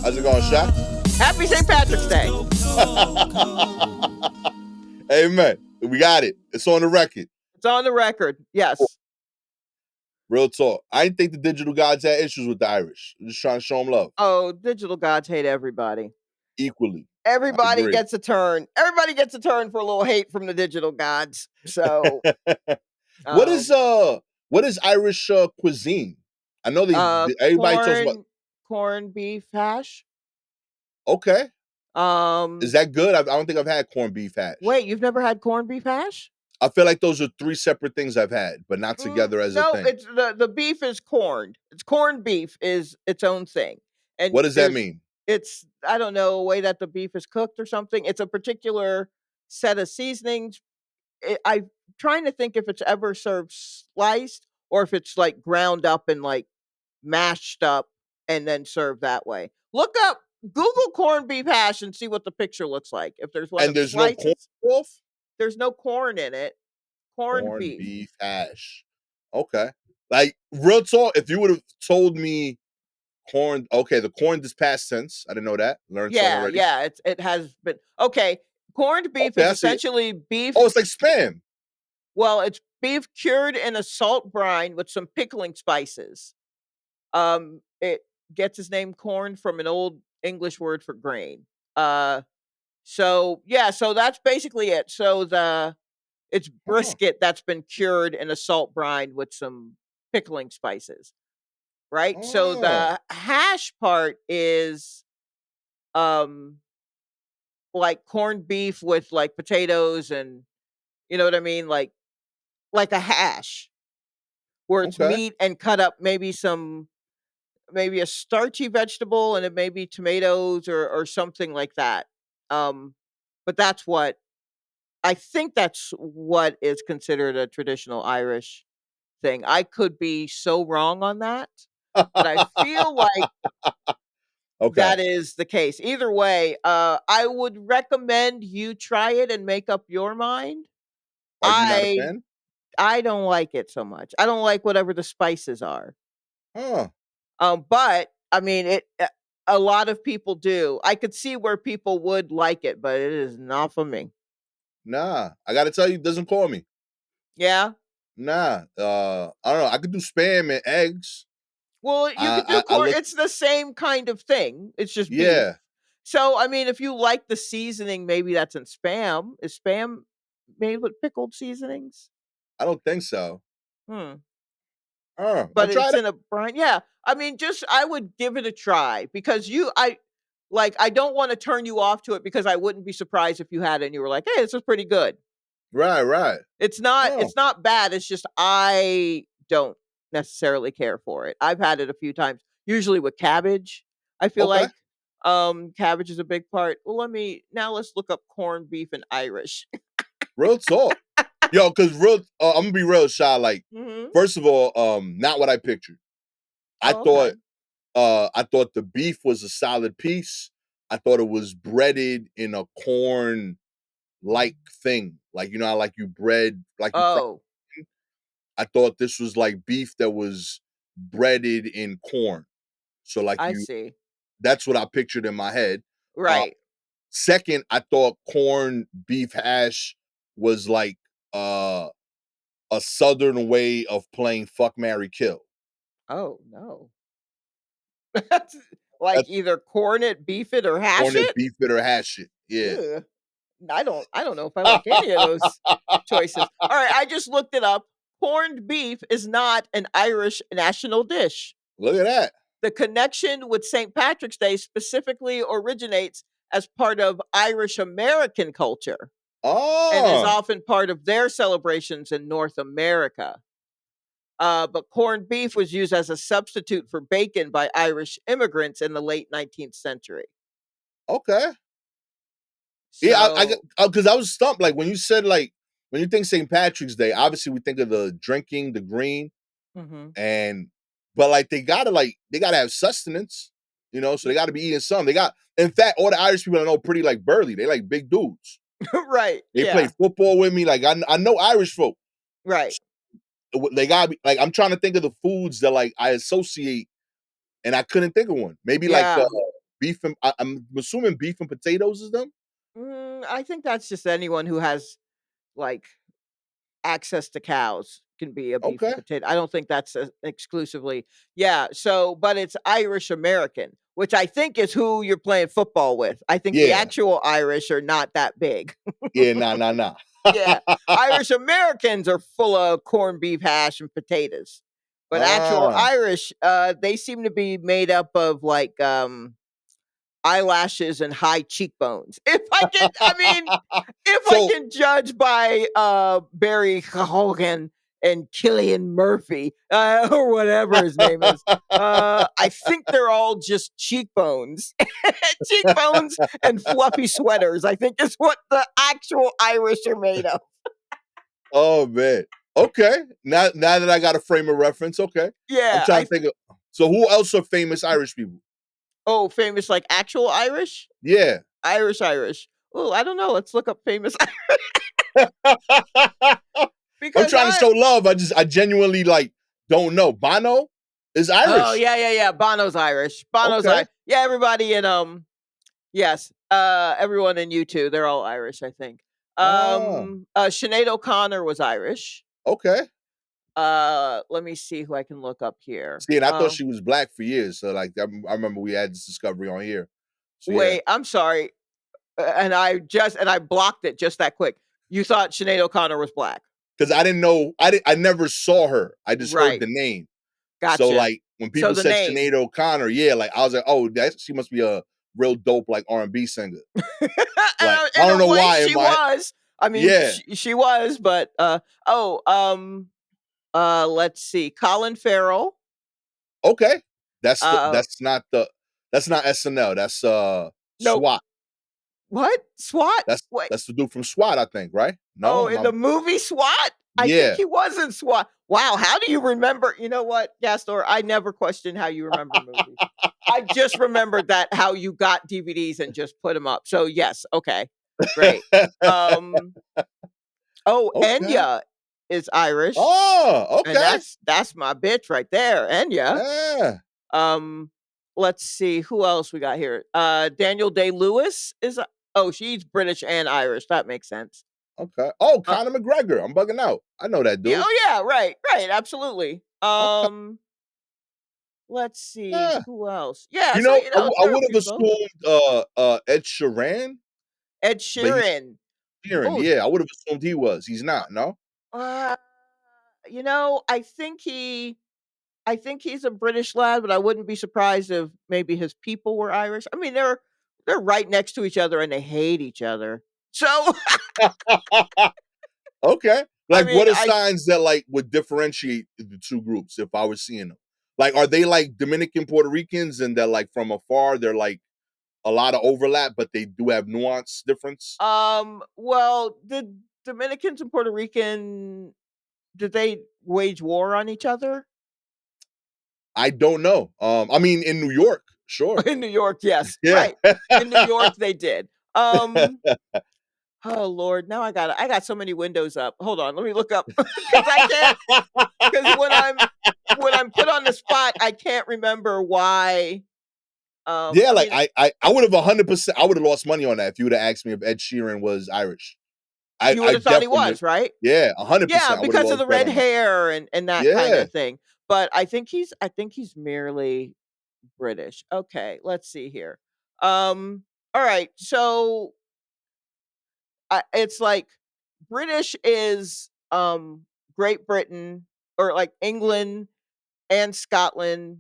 How's it going, Sha? Happy St. Patrick's Day. Amen. We got it. It's on the record. It's on the record. Yes. Real talk. I didn't think the digital gods had issues with the Irish. I'm just trying to show them love. Oh, digital gods hate everybody. Equally. Everybody gets a turn. Everybody gets a turn for a little hate from the digital gods. So what is Irish cuisine? I know everybody talks about corned beef hash. Okay. Is that good? I don't think I've had corned beef hash. Wait, you've never had corned beef hash? I feel like those are three separate things I've had, but not together as a thing. No, it's the beef is corned. It's corned beef is its own thing. And what does that mean? It's, I don't know, a way that the beef is cooked or something. It's a particular set of seasonings. I'm trying to think if it's ever served sliced or if it's like ground up and like mashed up and then served that way. Look up, Google corned beef hash and see what the picture looks like. If there's one, and there's slices, no corn. There's no corn in it. Corned beef hash. Okay, like real talk. If you would have told me corn, okay, the corn is past tense. I didn't know that. Learned something already. Yeah, it has been. Okay, corned beef is essentially beef. Oh, it's like Spam. Well, it's beef cured in a salt brine with some pickling spices. It gets its name corn from an old English word for grain. So that's basically it. So it's brisket that's been cured in a salt brine with some pickling spices. Right? So the hash part is like corned beef with like potatoes and you know what I mean? Like a hash where it's meat and cut up maybe a starchy vegetable and it may be tomatoes or something like that. But I think that's what is considered a traditional Irish thing. I could be so wrong on that, but I feel like that is the case. Either way, I would recommend you try it and make up your mind. Are you not a fan? I don't like it so much. I don't like whatever the spices are. Huh. But I mean, a lot of people do. I could see where people would like it, but it is not for me. Nah, I got to tell you, it doesn't call me. Yeah. Nah. I don't know. I could do Spam and eggs. Well, you could do corn. It's the same kind of thing. It's just beef. So, I mean, if you like the seasoning, maybe that's in Spam. Is Spam made with pickled seasonings? I don't think so. But it's in a brine. Yeah. I mean, I would give it a try because I don't want to turn you off to it because I wouldn't be surprised if you had it and you were like, hey, this is pretty good. Right. It's not bad. It's just I don't necessarily care for it. I've had it a few times, usually with cabbage. I feel like cabbage is a big part. Well, let's look up corned beef in Irish. Real talk. Yo, because I'm gonna be real shy. Like, first of all, not what I pictured. I thought the beef was a solid piece. I thought it was breaded in a corn like thing. Like, you know how like you bread like you I thought this was like beef that was breaded in corn. So like I see. That's what I pictured in my head. Right. Second, I thought corned beef hash was like a southern way of playing fuck, marry, kill. Oh no. That's either corn it, beef it, or hash it? Beef it or hash it. Yeah. Ugh. I don't know if I like any of those choices. All right, I just looked it up. Corned beef is not an Irish national dish. Look at that. The connection with St. Patrick's Day specifically originates as part of Irish American culture. And is often part of their celebrations in North America. But corned beef was used as a substitute for bacon by Irish immigrants in the late 19th century. Okay. So, yeah, because I was stumped. Like when you said when you think St. Patrick's Day, obviously we think of the drinking, the green, but like they gotta have sustenance, you know. So they got to be eating something. In fact, all the Irish people I know pretty like burly. They like big dudes. Right. They play football with me. Like I know Irish folk. Right. They gotta be like I'm trying to think of the foods that like I associate, and I couldn't think of one. Maybe like beef and I'm assuming beef and potatoes is them. I think that's just anyone who has like access to cows can be a beef and Okay. potato. I don't think that's exclusively. Yeah. So, but it's Irish American, which I think is who you're playing football with. I think the Yeah. actual Irish are not that big. Yeah. Nah. Yeah. Irish Americans are full of corned beef hash and potatoes. But actual Ah. Irish, they seem to be made up of like eyelashes and high cheekbones. If I can, I mean, if I So can judge by Barry Hogan and Killian Murphy or whatever his name is, I think they're all just cheekbones, cheekbones and fluffy sweaters. I think is what the actual Irish are made of. oh man. Okay. Now that I got a frame of reference, okay. I'm Yeah, trying to think of so who else are famous Irish people? famous like actual Irish, Yeah. Irish. Oh, I don't know. Let's look up famous I'm because trying to show love. I genuinely like don't know. Bono is Oh Irish. yeah. Bono's Irish. Bono's Okay. Irish. Yeah, everybody in yes, everyone in U2, they're all Irish, I think. Ah. Sinead O'Connor was Irish. Okay. Let me see who I can look up here. See, and I thought she was black for years. So like I remember we had this discovery on here. So yeah. Wait, I'm sorry. And I blocked it just that quick. You thought Sinead O'Connor was black. Because I didn't know I never saw her. I just heard Right. the name. So Gotcha. like when So people the said name. Sinead O'Connor, yeah, like I was like, oh, she must be a real dope like R&B singer. Like I In don't a know way, why in she my was. I mean, yeah. she was, but let's see. Colin Farrell. Okay. Uh That's not SNL. That's Nope. SWAT. What? SWAT? Wait. That's the dude from SWAT, I think, right? No, Oh, am in I the movie SWAT? I think yeah. he was in SWAT. Wow, how do you remember? You know what, Gastor? I never question how you remember movies. I just remembered that how you got DVDs and just put them up. So yes, okay. Great. Um Okay. Enya is Irish, Oh, and okay. that's my bitch right there, Enya. Yeah. Um let's see who else we got here. Daniel Day-Lewis is she's British and Irish. That makes sense. Okay. Oh, Uh, Conor McGregor. I'm bugging out. I know that Yeah, dude. oh yeah, right, absolutely. Okay. Let's see Yeah. who else. Yeah, You so know, I there are would have people. assumed Ed Sheeran, Ed but he's Sheeran. Sheeran. Oh, Yeah, I would have assumed he was. He's not, no? uh, I think he's a British lad, but I wouldn't be surprised if maybe his people were Irish. I mean, they're right next to each other and they hate each other. So Okay. I Like, mean, what are I signs that like would differentiate the two groups if I was seeing them? Like, are they like Dominican Puerto Ricans and that like from afar they're like a lot of overlap, but they do have nuance difference? well, did Dominicans and Puerto Rican did they wage war on each other? I don't know. I mean, in New York, sure. In New York, yes, Yeah. right. In New York, they did. Oh Lord, now I got so many windows up. Hold on, let me look up because I can't because when I'm put on the spot, I can't remember why. Yeah, I like mean, I would have 100%. I would have lost money on that if you would have asked me if Ed Sheeran was Irish. you would I have thought he definitely would. was, right? Yeah, Yeah, 100%. I would have because of lost the bet red on that. hair and that kind Yeah. of thing. But I think he's merely British. Okay, let's see here. All right, so it's like British is Great Britain or like England and Scotland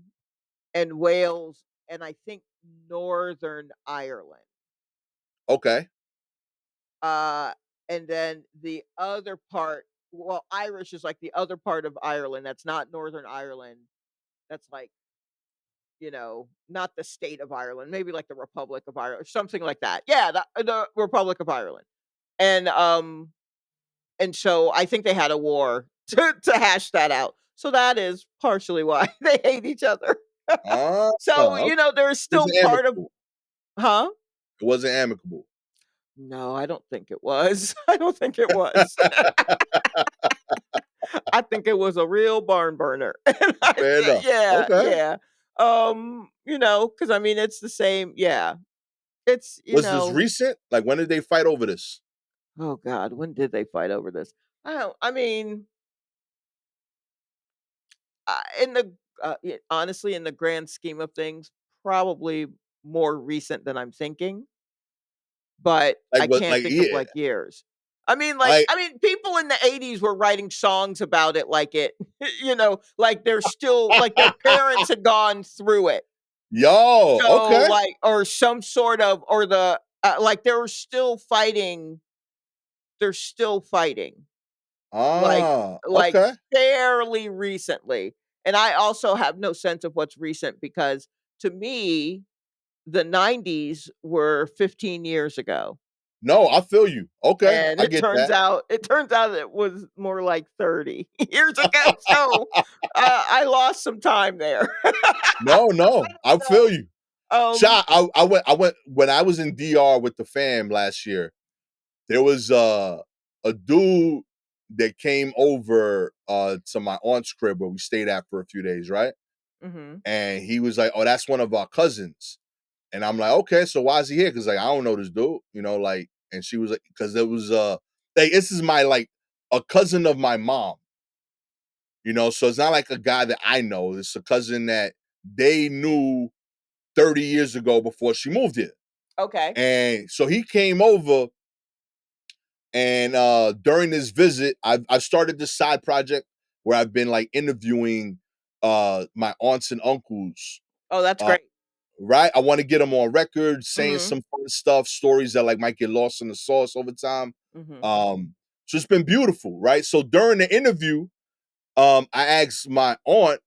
and Wales and I think Northern Ireland. Okay. Uh and then the other part, well, Irish is like the other part of Ireland that's not Northern Ireland. That's like, not the state of Ireland, maybe like the Republic of Ireland, something like that. Yeah, the Republic of Ireland. And so I think they had a war to hash that out. So that is partially why they hate each other. Ah, So, okay. there's It still wasn't part of amicable. huh? It wasn't amicable. No, I don't think it was. I don't think it was. I think it was a real barn burner. Fair enough. Yeah, Okay. yeah. Because I mean, it's the same. Yeah, it's Was this recent? Like, when did they fight over this? Oh God, when did they fight over this? I don't. I mean, in the honestly, in the grand scheme of things, probably more recent than I'm thinking. But Like, I what? can't Like, think of yeah, like years. like, People in the 80s were writing songs about it like it, like they're still like their parents had gone through it. yo, So okay, like or some sort of or the like they were still fighting. They're still fighting like like okay. fairly recently. And I also have no sense of what's recent because to me the 90s were 15 years ago. No, I feel you. Okay, And I get that. it turns out it was more like 30 years ago, so, I lost some time there. No, no, I feel you. Um Shot. I went when I was in DR with the fam last year. There was a dude that came over to my aunt's crib where we stayed at for a few days, right? Mhm. And he was like, "Oh, that's one of our cousins." And I'm like, "Okay, so why is he here?" Because like I don't know this dude, like. And she was like, "Because it was like this is my like a cousin of my mom, so it's not like a guy that I know. It's a cousin that they knew 30 years ago before she moved here." Okay. And so he came over, and during this visit, I've started this side project where I've been like interviewing my aunts and uncles. Oh, that's Uh, great. right? I want to get them on record, saying Mhm. some fun stuff, stories that like might get lost in the sauce over time. Mhm. Um, so it's been beautiful, right? So during the interview, I asked my aunt,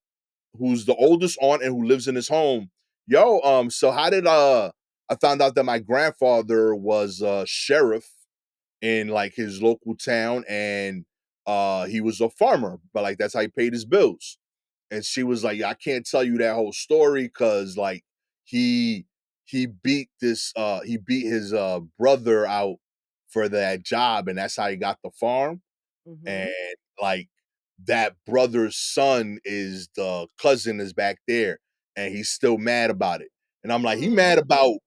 who's the oldest aunt and who lives in his home, yo, so how did I found out that my grandfather was sheriff in like his local town, and he was a farmer, but like that's how he paid his bills. And she was like, "Yeah, I can't tell you that whole story because like he he beat his brother out for that job, and that's how he got the farm. And Mhm. like that brother's son is the cousin is back there, and he's still mad about it." And I'm like, "He Mm. mad about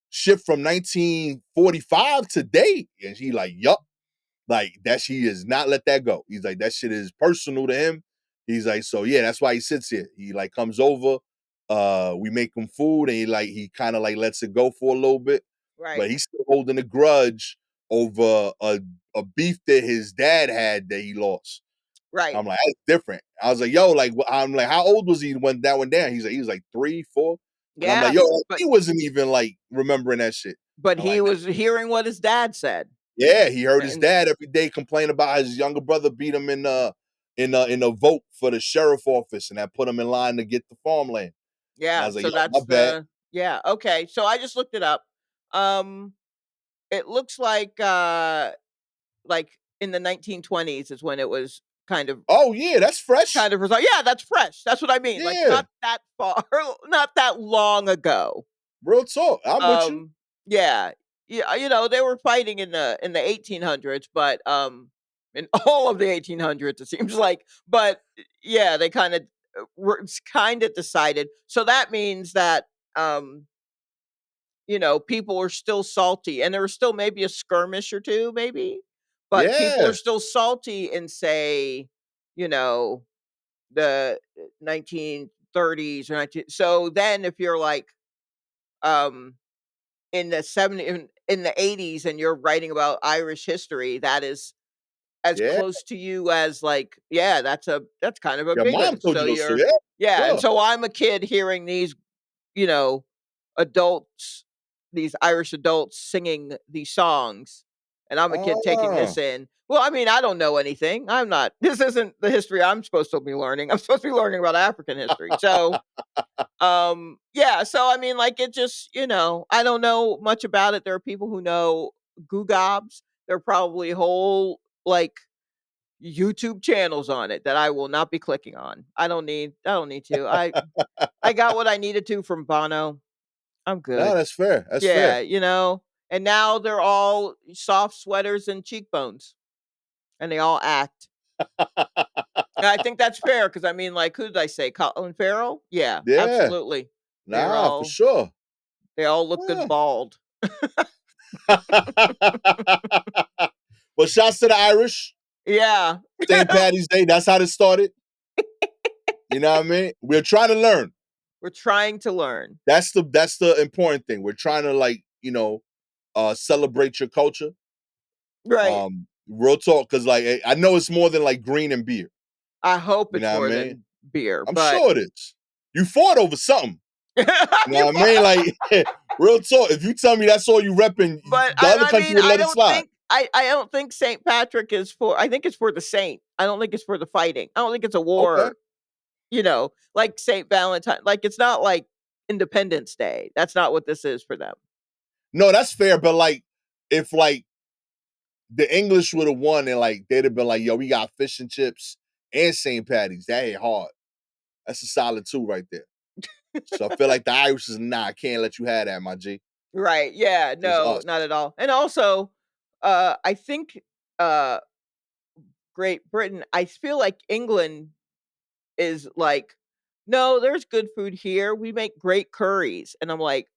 shit from 1945 to date?" And she like, "Yup." Like that, he has not let that go. He's like, that shit is personal to him. He's like, so yeah, that's why he sits here. He like comes over, we make him food, and he kind of like lets it go for a little bit, Right. but he's still holding a grudge over a beef that his dad had that he lost. Right. I'm like, that's different. I was like, yo, like, I'm like, how old was he when that went down? He was like 3, 4, and I'm like, Yeah, yo, but he wasn't even like remembering that shit. I'm he like, was hearing what his dad said. yeah, he heard his And dad every day complain about his younger brother beat him in a vote for the sheriff office, and that put him in line to get the farmland. And I yeah, was like, so "Yo, my that's bad." the yeah, okay. So I just looked it up. Um it looks like in the 1920s is when it was Oh yeah, that's fresh. yeah, that's fresh. That's what I mean. Like Yeah, not that far, not that long ago. real talk. I'm with you. Um, yeah, yeah, they were fighting in the 1800s, but in all of the 1800s, it seems like. But yeah, they kind of decided. So that means that people are still salty, and there was still maybe a skirmish or two, maybe, but people are Yeah, still salty and say, you know, the 1930s or 19. So then, if you're like, um, in the 70s, in the 80s, and you're writing about Irish history, that is as yeah. close to you as like, yeah, that's kind of a Your big mom one. told So you those stories. you're, Yeah, yeah, and sure. so I'm a kid hearing these, you know, adults, these Irish adults singing these songs, and I'm a kid taking Ah, this in. Well, I mean, I don't know anything. I'm not. This isn't the history I'm supposed to be learning. I'm supposed to be learning about African history. So, yeah, so I mean, like, it just, I don't know much about it. There are people who know goo gobs. There are probably whole like YouTube channels on it that I will not be clicking on. I don't need to. I got what I needed to from Bono. I'm no, good. that's fair. That's Yeah, fair. and now they're all soft sweaters and cheekbones, and they all act. I think that's fair because I mean, like, who did I say? Colin Farrell? Yeah, Yeah. absolutely. They're Nah, for all sure. they all look good Yeah. bald. Well, shouts to the Irish. Yeah. St. Patty's Day. That's how this started. You know what I mean? We're trying to learn. We're trying to learn. That's the important thing. We're trying to celebrate your culture. Right. Real talk, because like I know it's more than like green and beer. I hope You it's know what I more mean? than beer, I'm but sure it is. You fought over something. You know you what I mean? Like real talk. If you tell me that's all you repping, but the other I country mean, would let it slide. I don't think St. Patrick is for I think it's for the saint. I don't think it's for the fighting. I don't think it's a Okay. war, like St. Valentine. Like it's not like Independence Day. That's not what this is for them. No, that's fair. But like, if like the English would have won and like they'd have been like, yo, we got fish and chips and St. Patty's. That ain't hard. That's a solid 2 right there. So I feel like the Irish is I can't let you have that, my G. Right. Yeah, It's no, us. not at all. And also, I think uh Great Britain, I feel like England is like, "No, there's good food here. We make great curries." And I'm like,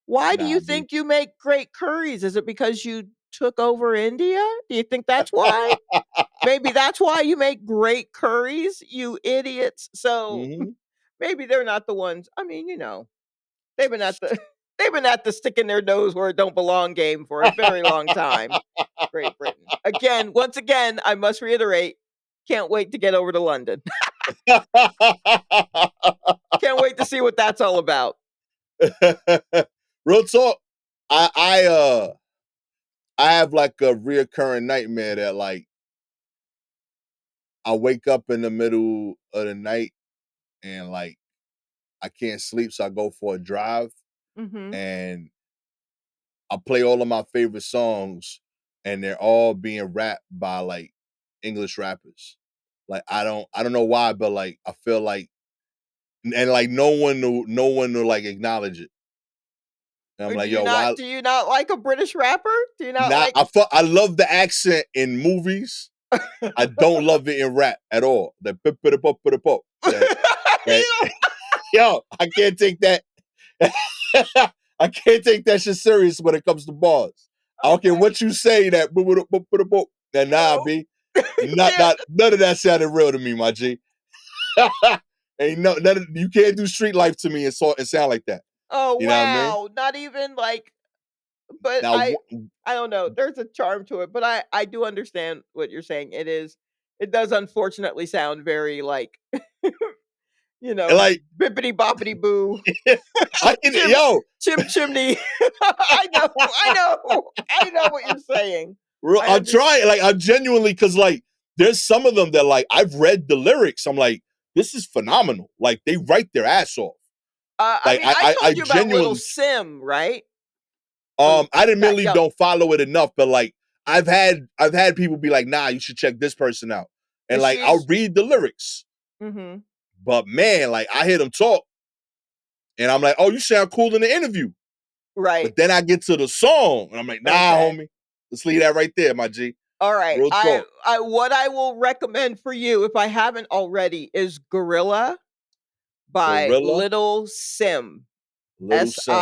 why do Nah, you B. think you make great curries? Is it because you took over India? Do you think that's why? Maybe that's why you make great curries, you idiots. So Mm-hmm. maybe they're not the ones. I mean, they've been at the they've been at the sticking their nose where it don't belong game for a very long time. Great Britain. Once again, I must reiterate, can't wait to get over to London. Can't wait to see what that's all about. Real talk. I have like a reoccurring nightmare that like I wake up in the middle of the night and like I can't sleep, so I go for a drive Mhm. and I play all of my favorite songs and they're all being rapped by like English rappers. Like I don't know why, but like I feel like and like no one will like acknowledge it. And I'm like, yo, why Do you not like a British rapper? Do you not not like I love the accent in movies. I don't love it in rap at all. The pip pip pop pip pop. That You yo, I can't take that. I can't take that shit serious when it comes to bars. I don't care okay. what you say. That nah, You B. you can't. None of that sounded real to me, my G. Ain't you can't do street life to me and sound like that. Oh You know what I mean? wow. Not even like but Now, I don't know. There's a charm to it, but I do understand what you're saying. It does unfortunately sound very like, you know, like bippity boppity boo. I can Chim yo, chimney. I know what you're saying. I I'm understand. trying. Like I'm genuinely because like there's some of them that like I've read the lyrics. I'm like, this is phenomenal. Like they write their ass off. I Like mean, I I told you about Little genuinely Sim, right? Little I that admittedly young. don't follow it enough, but like I've had people be like, nah, you should check this person out. And like I'll She's read the lyrics. mhm. But man, like I hear them talk and I'm like, oh, you sound cool in the interview. Right. But then I get to the song and I'm like, nah, Okay. homie. Let's leave that right there, my G. All right. Real talk. I what I will recommend for you, if I haven't already, is Gorilla by Gorilla, Little Sim. Little Sim.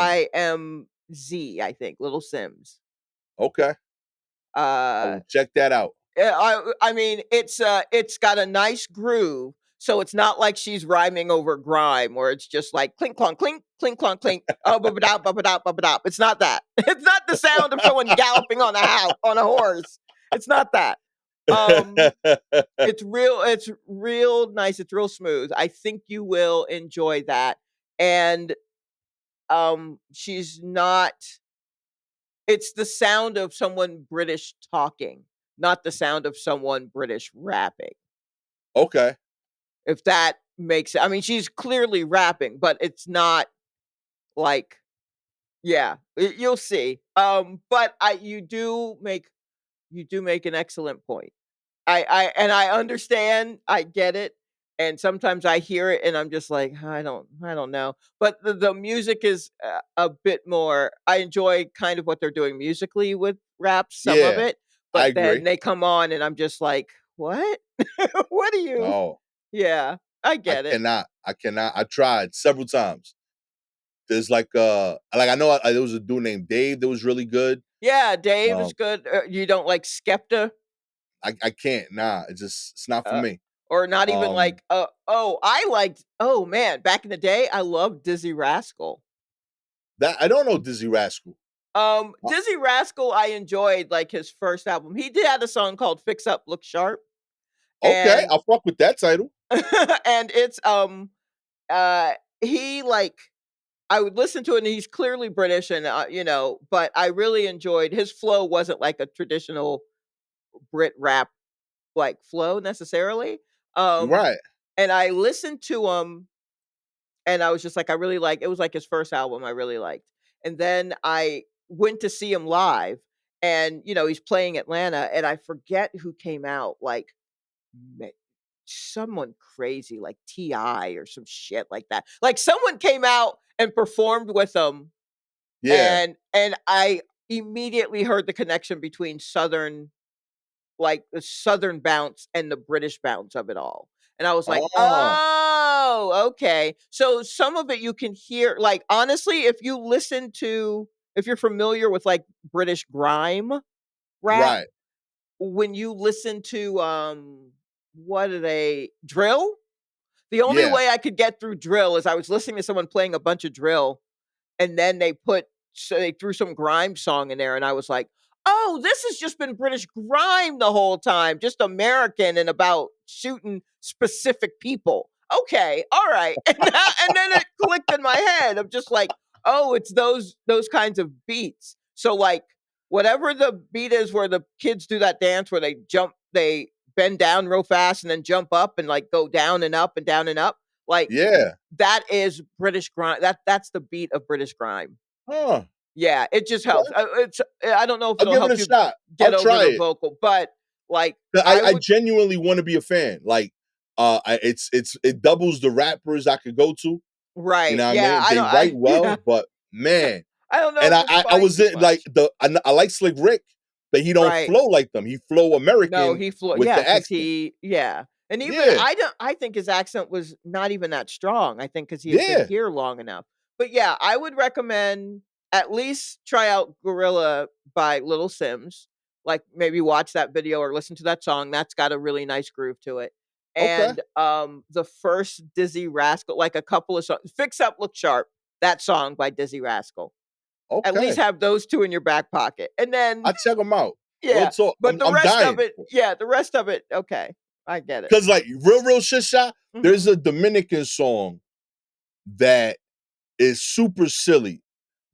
SIMZ, I think. Little Sims. Okay. I Uh will check that out. I mean, it's got a nice groove, so it's not like she's rhyming over grime, where it's just like clink clonk clink, clink clonk clink, oh ba-ba-da, ba-ba-da, ba-ba-da. It's not that. It's not the sound of someone galloping on a horse. It's not that. Um, it's real nice, it's real smooth. I think you will enjoy that. And she's not it's the sound of someone British talking, not the sound of someone British rapping. Okay. If that makes I mean, she's clearly rapping, but it's not like yeah, you'll see. But I you do make an excellent point. I understand, I get it, and sometimes I hear it and I'm just like, I don't know." But the music is a bit more I enjoy kind of what they're doing musically with rap, some of Yeah. it, but then agree. they come on and I'm just like, "What? What are you?" Oh, Yeah, I I get it. cannot. I cannot. I tried several times. There's like I know there was a dude named Dave that was really good. Yeah, Dave is Um, good. You don't like Skepta? I can't. Nah, it's not for Uh, me. or not even Um, like, I liked oh, man, back in the day, I loved Dizzy Rascal. that I don't know Dizzy Rascal. Uh, Dizzy Rascal, I enjoyed, like, his first album. He did have a song called "Fix Up, Look Sharp," okay, and I'll fuck with that title. and it's, uh, he, like I would listen to it, and he's clearly British and, but I really enjoyed his flow wasn't like a traditional Brit rap, like, flow necessarily, You're um, right. and I listened to him and I was just like, I really like it was like his first album I really liked. And then I went to see him live and he's playing Atlanta and I forget who came out like ma- someone crazy like TI or some shit like that. Like someone came out and performed with him Yeah. and I immediately heard the connection between southern like the southern bounce and the British bounce of it all. And I was like, Oh, "Oh, okay." So some of it you can hear like honestly, if you're familiar with like British grime rap, right. when you listen to what are they? Drill? The only Yeah. way I could get through drill is I was listening to someone playing a bunch of drill and then they threw some grime song in there and I was like, "Oh, this has just been British grime the whole time, just American and about shooting specific people." Okay, all right. And then it clicked in my head of just like, "Oh, it's those kinds of beats." So like whatever the beat is where the kids do that dance where they bend down real fast and then jump up and like go down and up and down and up. Like Yeah. that is British grime. That's the beat of British grime. Huh. Yeah, it just helps. Okay. I don't know if I'll it'll give it help a you shot. I'll get over try the it. vocal, but like 'Cause I I would genuinely want to be a fan. Like, it doubles the rappers I could go to. You right. know what I Yeah, mean? I They don't write I well, yeah. but man, I don't know and if it's I fine was too in like much. I like Slick Rick, but he don't Right. flow like them. He flow No, American he flew with yeah, the because accent. he yeah. And even Yeah, I think his accent was not even that strong. I think because he had been yeah. here long enough. But yeah, I would recommend at least try out Gorilla by Little Sims. Like maybe watch that video or listen to that song. That's got a really nice groove to it. Okay, And the first Dizzy Rascal, like a couple of songs, Fix Up Look Sharp, that song by Dizzy Rascal. At least okay. have those two in your back pocket. And then I check them out. Real yeah, talk. but the I'm rest of dying it yeah, the rest of it, okay, I get it. because like real shit shot. There's Mhm, a Dominican song that is super silly,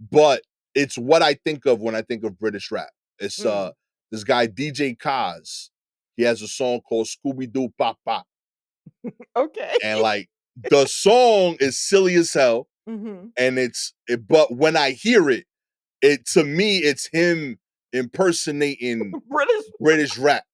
but it's what I think of when I think of British rap. It's mm, this guy DJ Kaz. He has a song called Scooby Doo Pop Pop, okay. and like the song is silly as hell, Mhm. and but when I hear it, to me it's him impersonating British British rap,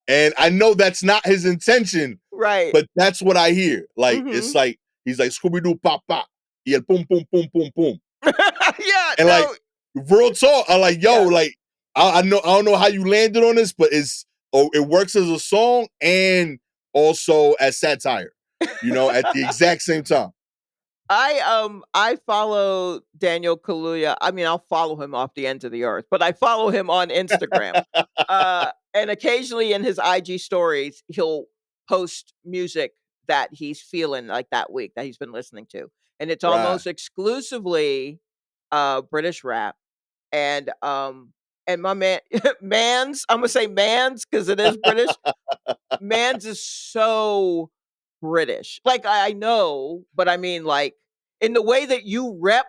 and I know that's not his intention, right. but that's what I hear. Like it's Mhm. like he's like Scooby Doo Pop Pop, yeah, boom boom boom boom boom. Yeah, And like no real talk, I'm like, yo, yeah. like I don't know how you landed on this, but it works as a song and also as satire, at the exact same time. I follow Daniel Kaluuya. I mean, I'll follow him off the ends of the earth, but I follow him on Instagram. And occasionally in his IG stories, he'll post music that he's feeling like that week that he's been listening to. And it's Right. almost exclusively British rap. And my man Mans, I'm gonna say Mans because it is British. Mans is so British. Like I know, but I mean like in the way that you rep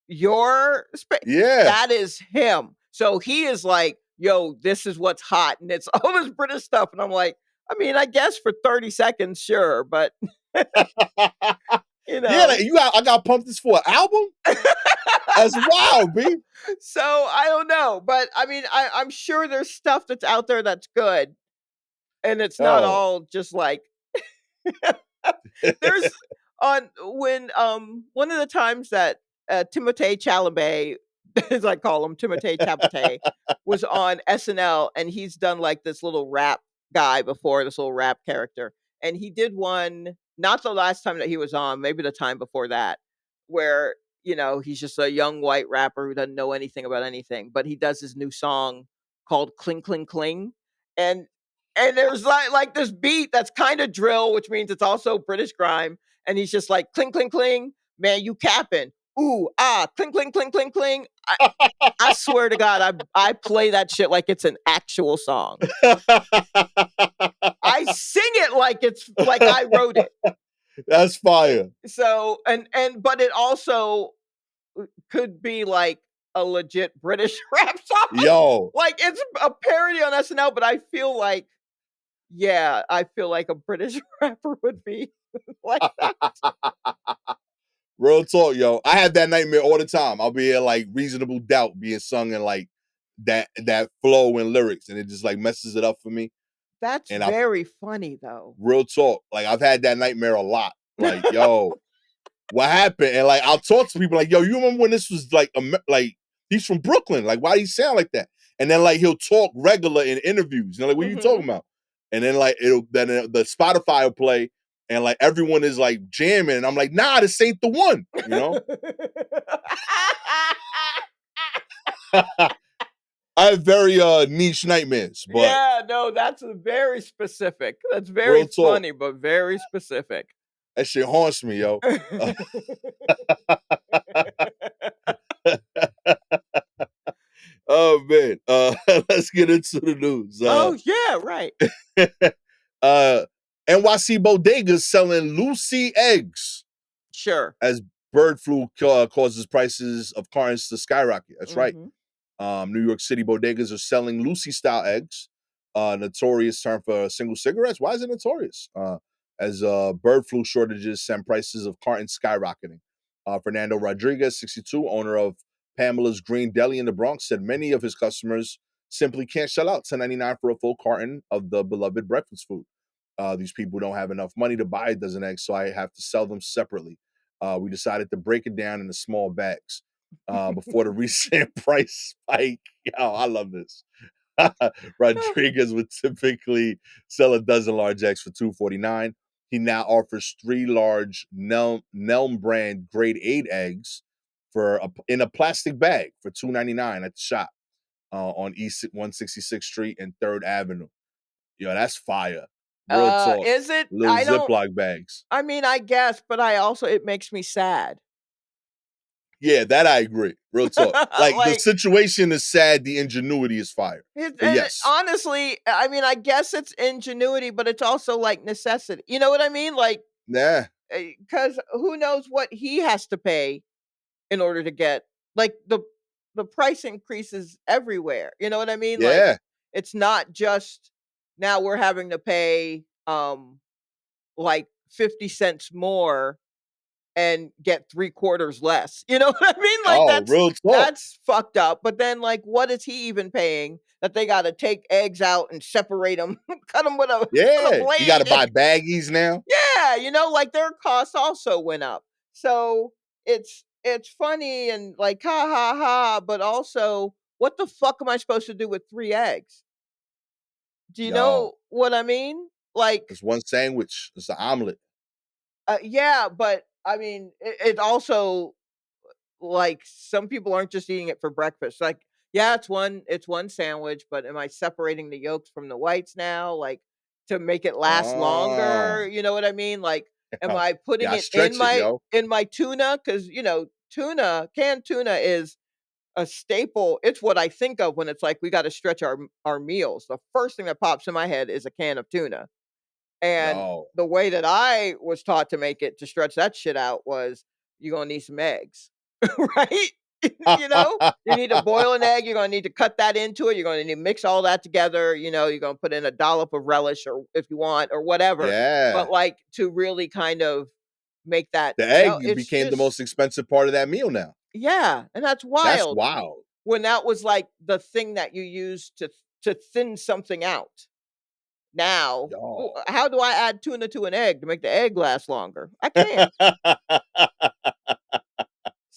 your Yeah. that is him. So he is like, yo, this is what's hot. And it's all this British stuff. And I'm like, I mean, I guess for 30 seconds, sure, but you Yeah, like, know. I got pumped this for an album? That's wild, B. So I don't know. But I mean, I'm sure there's stuff that's out there that's good. And it's not Oh. all just like there's on when one of the times that Timothée Chalamet as I call him, Timothée Chalamet, was on SNL, and he's done like this little rap guy before, this little rap character. And he did one, not the last time that he was on, maybe the time before that, where, he's just a young white rapper who doesn't know anything about anything, but he does his new song called Cling Cling Cling. And there's like this beat that's kind of drill, which means it's also British grime. And he's just like cling cling cling, man, you capping. Ooh, cling cling cling cling cling. I swear to God, I play that shit like it's an actual song. I sing it like it's like I wrote it. That's fire. So but it also could be like a legit British rap song. Yo, like it's a parody on SNL, but I feel like a British rapper would be like that. Real talk, yo. I have that nightmare all the time. I'll be in like Reasonable Doubt being sung in like that flow and lyrics, and it just like messes it up for me. That's And I very funny though. real talk, like I've had that nightmare a lot. Like, yo, what happened? And like I'll talk to people like, yo, you remember when this was like like he's from Brooklyn? Like, why do he sound like that? And then like he'll talk regular in interviews. And like, what are you talking about? And then like the Spotify will play, and like everyone is like jamming, and I'm like, nah, this ain't the one, I have very niche nightmares, but yeah, no, that's very specific. That's very real talk, funny, but very specific. that shit haunts me, yo. Oh man, let's get into the news. Oh yeah, right. NYC bodegas selling Loosie eggs Sure. as bird flu causes prices of cartons to skyrocket. That's right. New York City bodegas are selling Loosie style eggs, notorious term for single cigarettes. Why is it notorious? As bird flu shortages send prices of cartons skyrocketing. Fernando Rodriguez, 62, owner of Pamela's Green Deli in the Bronx, said many of his customers simply can't shell out $10.99 for a full carton of the beloved breakfast food. These people don't have enough money to buy a dozen eggs, so I have to sell them separately. We decided to break it down into small bags before the recent price spike. Yo, I love this. Rodriguez would typically sell a dozen large eggs for $2.49. He now offers 3 large Nelm brand grade 8 eggs in a plastic bag for $2.99 at the shop on East 166th Street and 3rd Avenue. Yo, that's fire. Real talk. Is it? Little I don't. Ziploc bags. I mean, I guess, but it makes me sad. Yeah, that I agree. Real talk. Like the like situation is sad, the ingenuity is fire. But yes. honestly, I mean, I guess it's ingenuity, but it's also like necessity. You know what I mean? Like, Nah. because who knows what he has to pay in order to get like the price increases everywhere. You know what I mean? Like, Yeah. it's not just now we're having to pay like 50 cents more and get 3/4 less. You know what I mean? Like Oh, real talk. that's fucked up. But then like what is he even paying that they got to take eggs out and separate them, cut them with a Yeah. You got to blade? buy baggies now. Yeah, like their costs also went up. So it's funny and like ha ha ha, but also what the fuck am I supposed to do with 3 eggs? Do you Yo, know what I mean? Like it's one sandwich. It's an omelet. yeah, but I mean it also like some people aren't just eating it for breakfast. Like, yeah, it's one sandwich, but am I separating the yolks from the whites now? Like to make it last Oh. longer? You know what I mean? Like, am I putting Yeah, it in stretch it, yo. my tuna? Because canned tuna is a staple. It's what I think of when it's like we got to stretch our meals. The first thing that pops in my head is a can of tuna. And Yo. the way that I was taught to make it to stretch that shit out was you're gonna need some eggs, right? You need to boil an egg. You're gonna need to cut that into it. You're gonna need to mix all that together. You're gonna put in a dollop of relish or if you want or whatever. Yeah. But like to really kind of make that, The egg it's became the just most expensive part of that meal now. yeah, and that's That's wild wild. when that was like the thing that you use to thin something out. Now, Yo. how do I add tuna to an egg to make the egg last longer? I can't.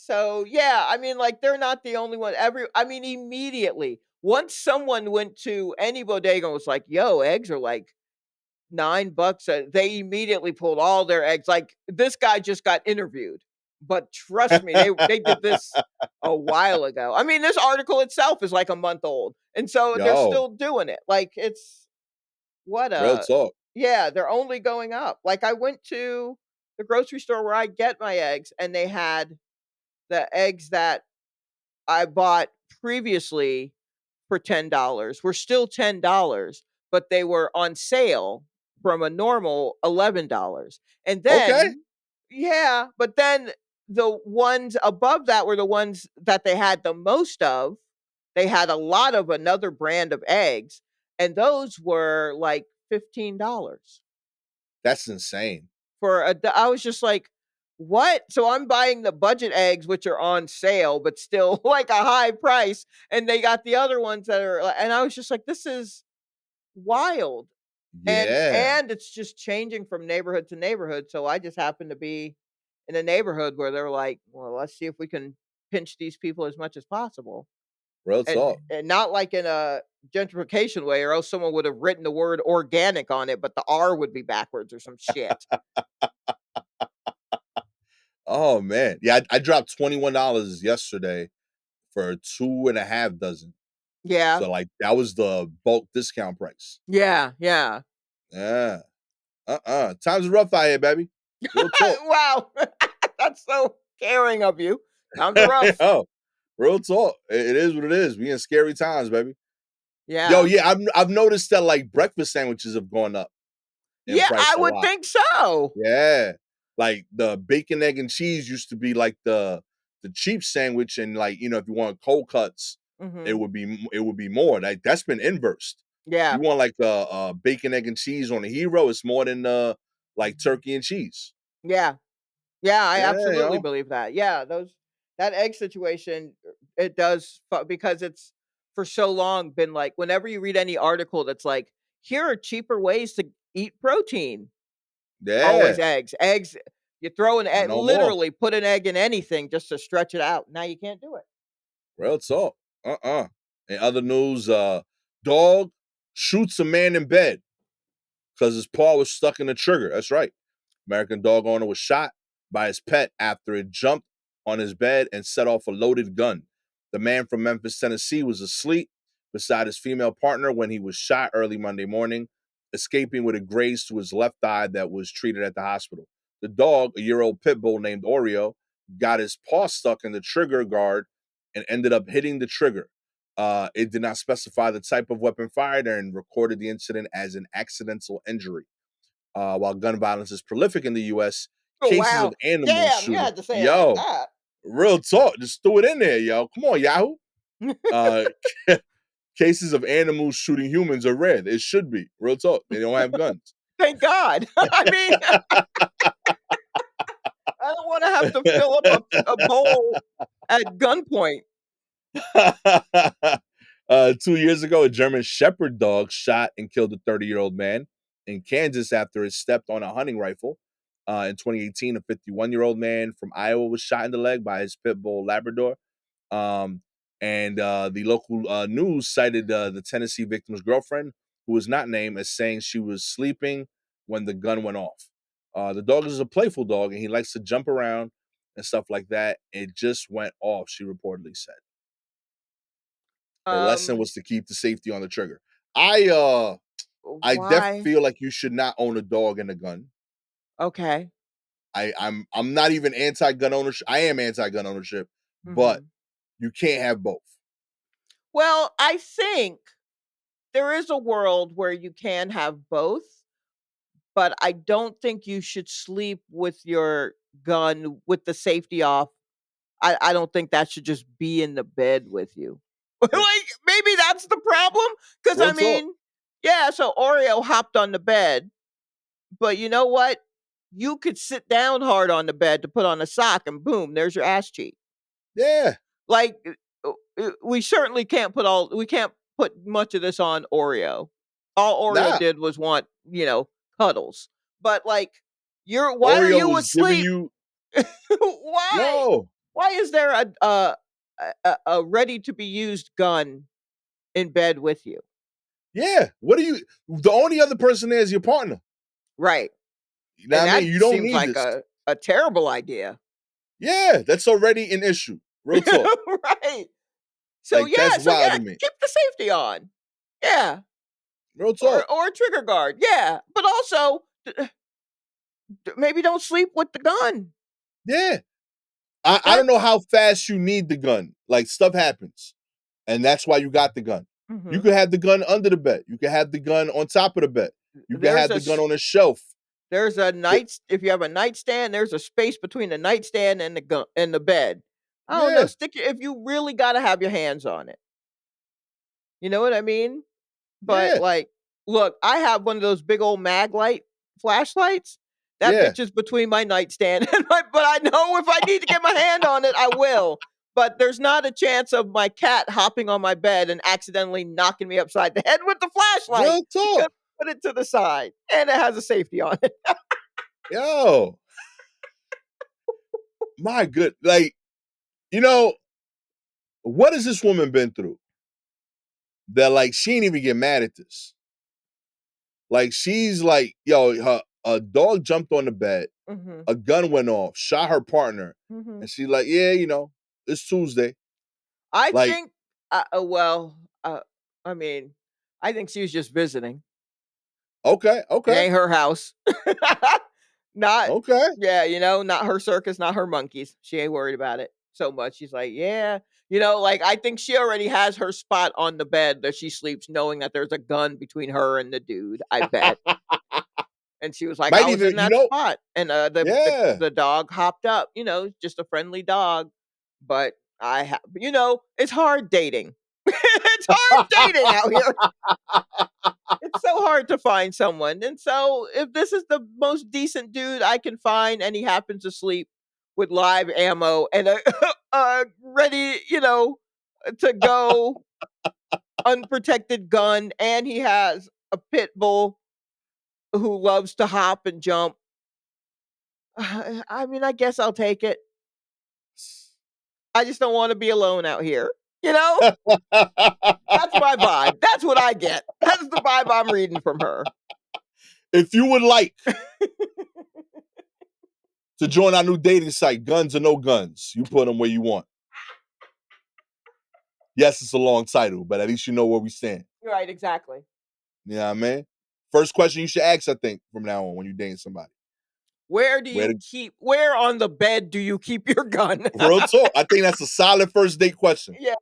So yeah, I mean, like they're not the only one. I mean, immediately once someone went to any bodega and was like, "Yo, eggs are like $9," they immediately pulled all their eggs. Like this guy just got interviewed, but trust me, they did this a while ago. I mean, this article itself is like a month old, and so they're Yo, still doing it. Like it's what real a talk. yeah, they're only going up. Like I went to the grocery store where I get my eggs, and they had the eggs that I bought previously for $10 were still $10, but they were on sale from a normal $11. And Okay. then, yeah, but then the ones above that were the ones that they had the most of. They had a lot of another brand of eggs, and those were like $15 That's insane. I was just like, what? So I'm buying the budget eggs, which are on sale, but still like a high price. And they got the other ones that are, and I was just like, this is wild. Yeah, And it's just changing from neighborhood to neighborhood. So I just happen to be in a neighborhood where they're like, well, let's see if we can pinch these people as much as possible. real And, talk. and not like in a gentrification way, or else someone would have written the word organic on it, but the R would be backwards or some shit. Oh man, yeah, I dropped $21 yesterday for 2.5 dozen. Yeah. So like that was the bulk discount price. Yeah. Yeah. Yeah. Times are rough out here, baby. Real talk. Wow. That's so caring of you. Times are rough. Yo, real talk. It is what it is. We in scary times, baby. Yo, Yeah. yeah, I've noticed that like breakfast sandwiches have gone up in Yeah, price I a would lot. think so. Yeah. Like the bacon, egg, and cheese used to be like the cheap sandwich, and like, if you want cold cuts, Mhm. it would be more. Like that's been inversed. Yeah. You want like a bacon, egg, and cheese on a hero, it's more than like turkey and cheese. Yeah. Yeah, I Yeah, absolutely yo. believe that. Yeah, those that egg situation, it does because it's for so long been like whenever you read any article that's like, here are cheaper ways to eat protein. Always Yeah. eggs. Eggs, you throw an Not egg, no more. literally put an egg in anything just to stretch it out. Now you can't do it. Real talk. In other news, dog shoots a man in bed because his paw was stuck in the trigger. That's right. American dog owner was shot by his pet after it jumped on his bed and set off a loaded gun. The man from Memphis, Tennessee was asleep beside his female partner when he was shot early Monday morning, escaping with a graze to his left eye that was treated at the hospital. The dog, a year-old pit bull named Oreo, got his paw stuck in the trigger guard and ended up hitting the trigger. It did not specify the type of weapon fired and recorded the incident as an accidental injury. While gun violence is prolific in the U.S., Oh cases of wow. animals Damn, you shooting. had to say it like Yo, that. real talk. Just threw it in there, yo. Come on, Yahoo. Uh, cases of animals shooting humans are rare. It should be. Real talk. They don't have guns. Thank God. I mean, I don't want to have to fill up a bowl at gunpoint. 2 years ago, a German Shepherd dog shot and killed a 30-year-old man in Kansas after it stepped on a hunting rifle. In 2018, a 51-year-old man from Iowa was shot in the leg by his pit bull Labrador. Um, and the local news cited the Tennessee victim's girlfriend, who was not named, as saying she was sleeping when the gun went off. The dog is a playful dog, and he likes to jump around and stuff like that. It just went off, she reportedly said. Her lesson Um, was to keep the safety on the trigger. I def why? feel like you should not own a dog and a gun. Okay. I'm not even anti-gun ownership. I am anti-gun ownership, but Mhm. you can't have both. Well, I think there is a world where you can have both, but I don't think you should sleep with your gun with the safety off. I don't think that should just be in the bed with you. It, Like, maybe that's the problem. Because, I real talk. mean, yeah, so Oreo hopped on the bed, but you know what? You could sit down hard on the bed to put on a sock, and boom, there's your ass cheek. Yeah. Like, we certainly we can't put much of this on Oreo. All Oreo Nah. did was want, cuddles. But, like, why are Oreo you was giving asleep? you Why? yo. Why is there a ready to be used gun in bed with you? Yeah. What do you? The only other person there is your partner. Right. You know And what I mean? that You don't seems need like this. a terrible idea. Yeah, that's already an issue. Real talk. Right. Like that's So wild yeah, to me. keep the safety on. Yeah. Real talk. Or a trigger guard. Yeah. But also maybe don't sleep with the gun. Yeah. I don't know how fast you need the gun. Like stuff happens. And that's why you got the gun. You Mm-hmm. could have the gun under the bed. You could have the gun on top of the bed. You could There's have a the gun on a shelf. there's a if you have a nightstand, there's a space between the nightstand and the gun and the bed. I don't know. Yeah. Stick it if you really got to have your hands on it. You know what I mean? But Yeah. like, look, I have one of those big old mag light flashlights. That Yeah. bitch is between my nightstand and my. But I know if I need to get my hand on it, I will. But there's not a chance of my cat hopping on my bed and accidentally knocking me upside the head with the flashlight Real because talk. I put it to the side and it has a safety on it. Yo. My good. Like, you know, what has this woman been through? That like she ain't even get mad at this. Like she's like, yo, her a dog jumped on the bed, Mm-hmm. a gun went off, shot her partner, Mm-hmm. and she's like, yeah, it's Tuesday. I Like, think. Well, I mean, I think she was just visiting. okay, It okay, ain't her house. Not okay. yeah, not her circus, not her monkeys. She ain't worried about it so much. She's like, yeah, like I think she already has her spot on the bed that she sleeps, knowing that there's a gun between her and the dude. I bet. And she was like, Might I was even, in that spot, and yeah. the dog hopped up. Just a friendly dog, but it's hard dating. It's hard dating out here. It's so hard to find someone. And so if this is the most decent dude I can find and he happens to sleep with live ammo and a ready, to go unprotected gun and he has a pit bull who loves to hop and jump. I mean, I guess I'll take it. I just don't want to be alone out here. You know? That's my vibe. That's what I get. That's the vibe I'm reading from her. If you would like to join our new dating site, Guns or No Guns, you put them where you want. Yes, it's a long title, but at least you know where we stand. Right, exactly. You know what I mean? First question you should ask, I think, from now on when you're dating somebody. Where on the bed do you keep your gun? Real talk. I think that's a solid first date question. Yeah.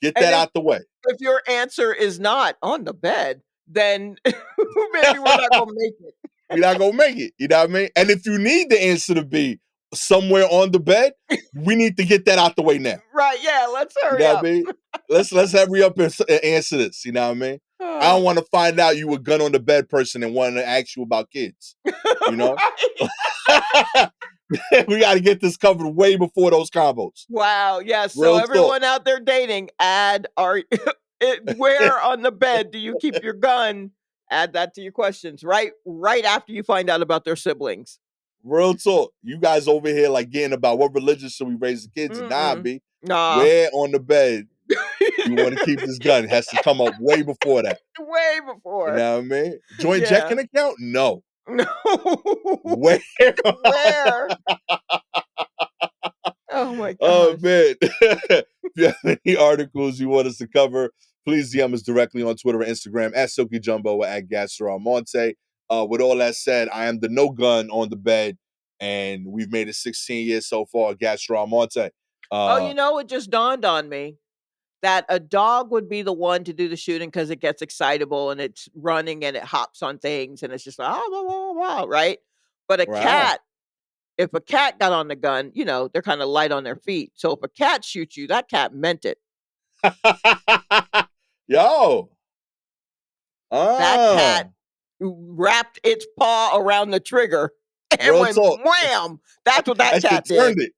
Get And that out the way. if your answer is not on the bed, then maybe we're not gonna make it. We're not gonna make it. You know what I mean? And if you need the answer to be somewhere on the bed, we need to get that out the way now. Right, yeah, let's You hurry know up. what I mean? Let's hurry up and answer this. You know what I mean? I don't want to find out you a gun on the bed person and wanting to ask you about kids. You know? We got to get this covered way before those combos. Wow, yes. Real So talk. everyone out there dating, where on the bed do you keep your gun? Add that to your questions right after you find out about their siblings. Real talk. You guys over here like getting about what religion should we raise the kids in? Nah, B. Nah. Where on the bed you want to keep this gun? It has to come up way before that. Way before. You know what I mean? Joint checking account? No. No. Where? Where? Oh my gosh. Oh man. If you have any articles you want us to cover, please DM us directly on Twitter or Instagram at Silky Jumbo or at Gastor Almonte. With all that said, I am the no gun on the bed, and we've made it 16 years so far, Gastor Almonte. It just dawned on me that a dog would be the one to do the shooting because it gets excitable and it's running and it hops on things and it's just like, oh, blah, blah, blah, right? But a cat, if a cat got on the gun, they're kind of light on their feet. So if a cat shoots you, that cat meant it. Yo. That cat wrapped its paw around the trigger and went wham. That's what that cat did. Turned it.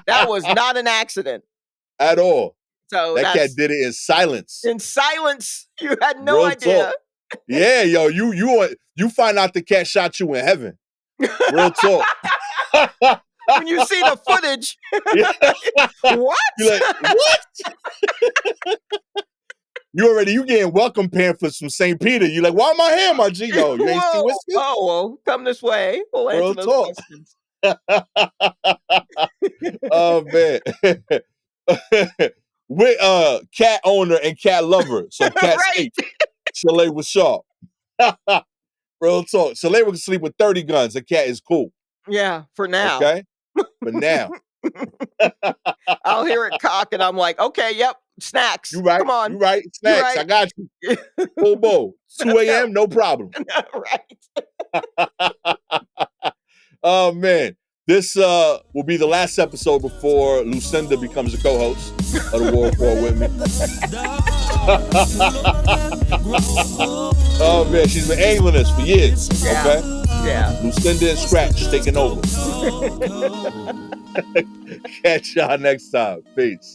That was not an accident. At all. So that cat did it in silence. In silence. You had no idea. Yeah, yo, you find out the cat shot you in heaven. Real talk. when you see the footage. What? You're like, what? You getting welcome pamphlets from St. Peter. You're like, why am I here, my G? Yo, you ain't see Whiskers? Oh, well, come this way. We'll answer those questions. Oh, man. With cat owner and cat lover. So cat sleep. Shalewa Sharpe. Real talk. Shalewa can sleep with 30 guns. The cat is cool. Yeah, for now. Okay? For now. I'll hear it cock and I'm like, okay, yep, snacks. You right. Come on. You right. Snacks. Right. I got you. Bobo. 2 a.m. No problem. Right. Oh, man. This will be the last episode before Lucinda becomes a co-host of the War Report with me. Oh, man. She's been angling us for years. Yeah. Okay? Yeah. Lucinda and Scratch taking over. Catch y'all next time. Peace.